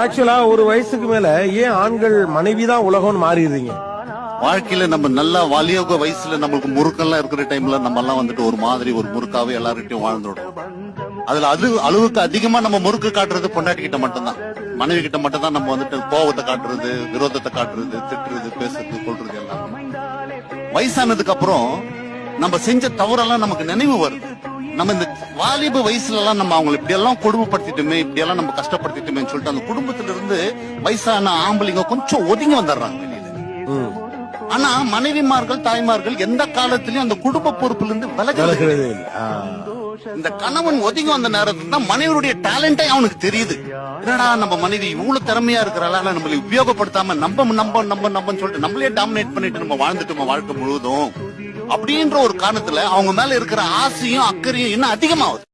ஆக்சுவலா ஒரு வயசுக்கு மேல ஏன் ஆண்கள் மனைவிதான் உலகம்னு மாறிடுறீங்க? வாழ்க்கையில நம்ம நல்லா வாலியோக வயசுல நம்மளுக்கு முறுக்கெல்லாம் இருக்கிற டைம்ல நம்ம எல்லாம் வந்துட்டு ஒரு மாதிரி ஒரு முறுக்காவே எல்லார்கிட்டயும் வாழ்ந்துடும். அதுல அளவுக்கு அதிகமா நம்ம முறுக்கு காட்டுறது பொண்டாட்டி கிட்ட மட்டும்தான், மனைவி கிட்ட மட்டும் தான் நம்ம வந்துட்டு கோபத்தை காட்டுறது, விரோதத்தை காட்டுறது, திட்டுறது, பேசுறது, கொள்றது எல்லாம். வயசானதுக்கு அப்புறம் நம்ம செஞ்ச தவறெல்லாம் நமக்கு நினைவு வருது. நம்ம இந்த வாலிப வயசுல எல்லாம் நம்ம அவங்களை இப்படி எல்லாம் கொடுமைப்படுத்திட்டுமே, இப்படி எல்லாம் நம்ம கஷ்டப்படுத்திட்டுமே சொல்லிட்டு அந்த குடும்பத்துல இருந்து வயசான ஆம்பளைங்க கொஞ்சம் ஒதுங்கி வந்துடுறாங்க வெளியில. ஆனா மனைவிமார்கள், தாய்மார்கள் எந்த காலத்திலயும் அந்த குடும்ப பொறுப்புல இருந்து விலகிறது. இந்த கணவன் ஒதுங்கி வந்த நேரத்துல தான் மனைவியுடைய டேலண்டே அவனுக்கு தெரியுது. என்னடா நம்ம மனைவி இவ்வளவு திறமையா இருக்கிறாளா, நம்மளை உபயோகப்படுத்தாம நம்ம சொல்லிட்டு நம்மளே டாமினேட் பண்ணிட்டு நம்ம வாழ்ந்துட்டோம் வாழ்க்கை முழுவதும் அப்படின்ற ஒரு காரணத்துல அவங்க மேல இருக்கிற ஆசையும் அக்கறையும் இன்னும் அதிகமாகுது.